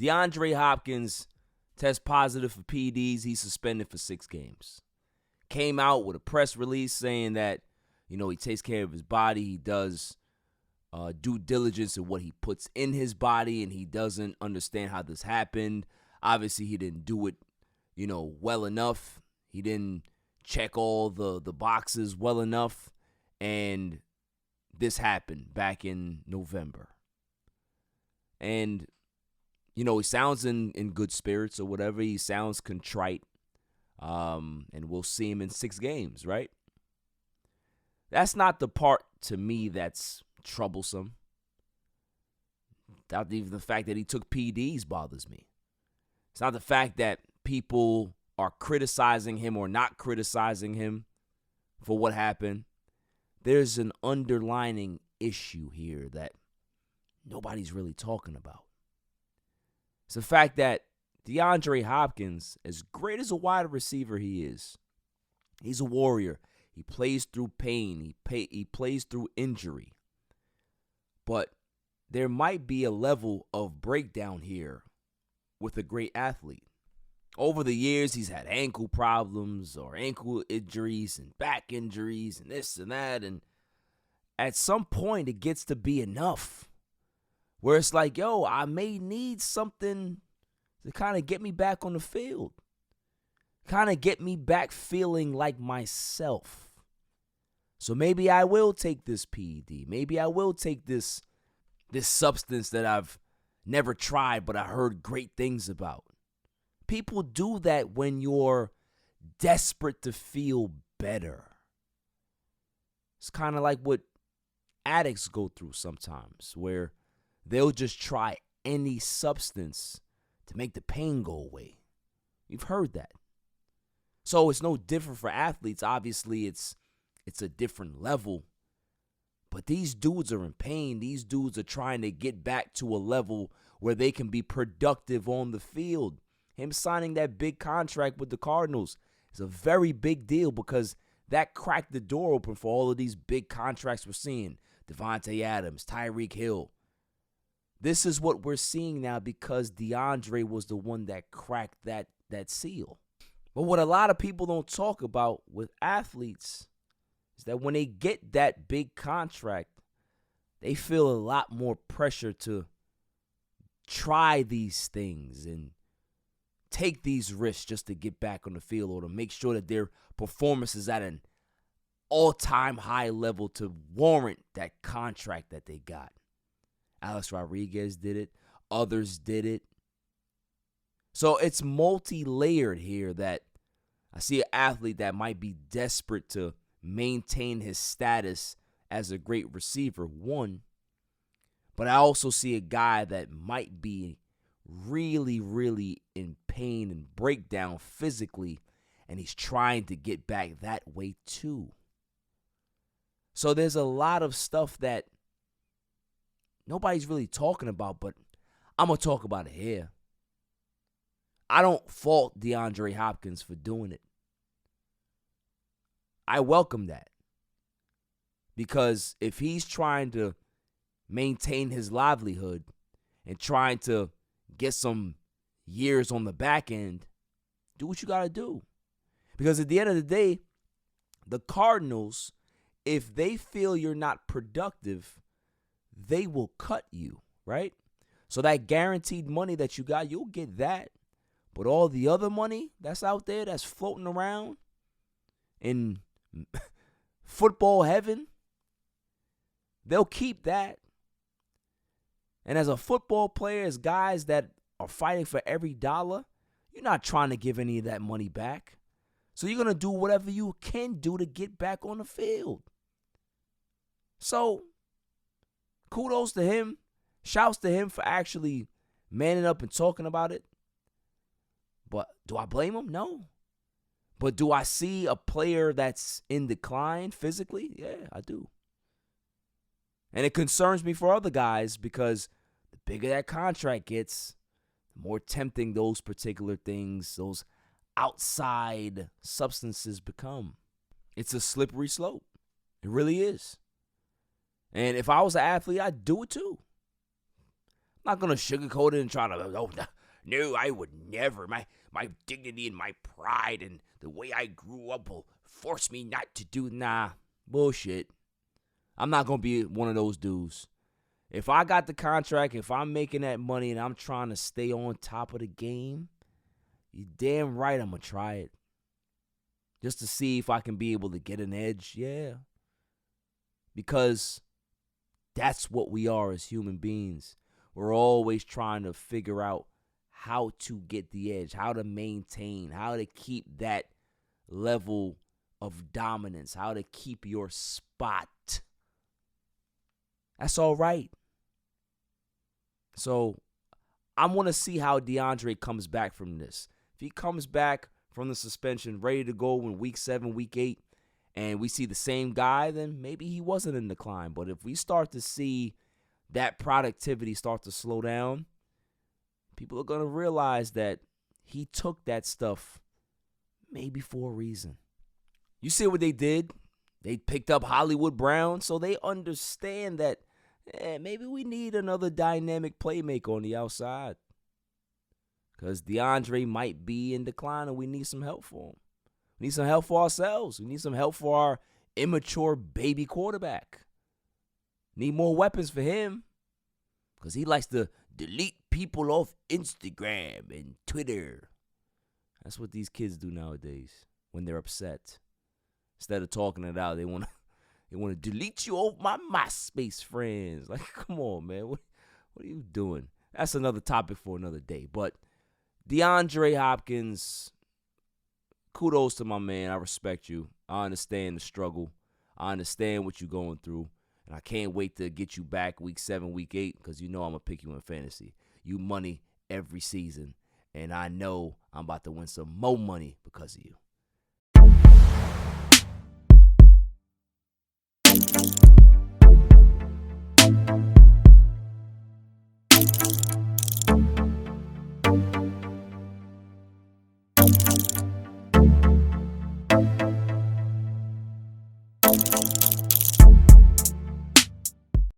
DeAndre Hopkins tests positive for PEDs. He's suspended for 6 games. Came out with a press release saying that, he takes care of his body. He does due diligence in what he puts in his body, and he doesn't understand how this happened. Obviously, he didn't do it, well enough. He didn't check all the boxes well enough, and this happened back in November. And, he sounds in good spirits or whatever. He sounds contrite. And we'll see him in 6 games, right? That's not the part to me that's troublesome. Not even the fact that he took PEDs bothers me. It's not the fact that people are criticizing him or not criticizing him for what happened. There's an underlying issue here that nobody's really talking about. It's the fact that DeAndre Hopkins, as great as a wide receiver he is, he's a warrior. He plays through pain. He plays through injury. But there might be a level of breakdown here with a great athlete. Over the years, he's had ankle problems or ankle injuries and back injuries and this and that. And at some point, it gets to be enough where it's like, I may need something to kind of get me back on the field. Kind of get me back feeling like myself. So maybe I will take this PED. Maybe I will take this substance that I've never tried, but I heard great things about. People do that when you're desperate to feel better. It's kind of like what addicts go through sometimes, where they'll just try any substance to make the pain go away. You've heard that. So it's no different for athletes. Obviously, it's a different level. But these dudes are in pain. These dudes are trying to get back to a level where they can be productive on the field. Him signing that big contract with the Cardinals is a very big deal because that cracked the door open for all of these big contracts we're seeing. Davante Adams, Tyreek Hill. This is what we're seeing now because DeAndre was the one that cracked that seal. But what a lot of people don't talk about with athletes is that when they get that big contract, they feel a lot more pressure to try these things and take these risks just to get back on the field or to make sure that their performance is at an all-time high level to warrant that contract that they got. Alex Rodriguez did it. Others did it. So it's multi-layered here that I see an athlete that might be desperate to maintain his status as a great receiver, one. But I also see a guy that might be really, really in pain and breakdown physically, and he's trying to get back that way too. So there's a lot of stuff that nobody's really talking about, but I'm going to talk about it here. I don't fault DeAndre Hopkins for doing it. I welcome that. Because if he's trying to maintain his livelihood and trying to get some years on the back end, do what you got to do. Because at the end of the day, the Cardinals, if they feel you're not productive, they will cut you, right? So that guaranteed money that you got, you'll get that. But all the other money that's out there that's floating around in football heaven, they'll keep that. And as a football player, as guys that are fighting for every dollar, you're not trying to give any of that money back. So you're going to do whatever you can do to get back on the field. So kudos to him. Shouts to him for actually manning up and talking about it. But do I blame him? No. But do I see a player that's in decline physically? Yeah, I do. And it concerns me for other guys because the bigger that contract gets, the more tempting those particular things, those outside substances become. It's a slippery slope. It really is. And if I was an athlete, I'd do it too. I'm not going to sugarcoat it and try to, oh, no, I would never. My dignity and my pride and the way I grew up will force me not to do. Nah, bullshit. I'm not going to be one of those dudes. If I got the contract, if I'm making that money and I'm trying to stay on top of the game, you're damn right I'm going to try it. Just to see if I can be able to get an edge, yeah. Because that's what we are as human beings. We're always trying to figure out how to get the edge, how to maintain, how to keep that level of dominance, how to keep your spot. That's all right. So I want to see how Deandre comes back from this. If he comes back from the suspension ready to go in week 7, week 8, and we see the same guy, then maybe he wasn't in decline. But if we start to see that productivity start to slow down, people are going to realize that he took that stuff maybe for a reason. You see what they did? They picked up Hollywood Brown, so they understand that maybe we need another dynamic playmaker on the outside. Because Deandre might be in decline and we need some help for him. We need some help for ourselves. We need some help for our immature baby quarterback. Need more weapons for him. Because he likes to delete people off Instagram and Twitter. That's what these kids do nowadays when they're upset. Instead of talking it out, they want to delete you off my MySpace friends. Like, come on, man. What are you doing? That's another topic for another day. But Deandre Hopkins, kudos to my man. I respect you. I understand the struggle. I understand what you're going through. And I can't wait to get you back week 7, week 8, because you know I'm going to pick you in fantasy. You money every season. And I know I'm about to win some more money because of you.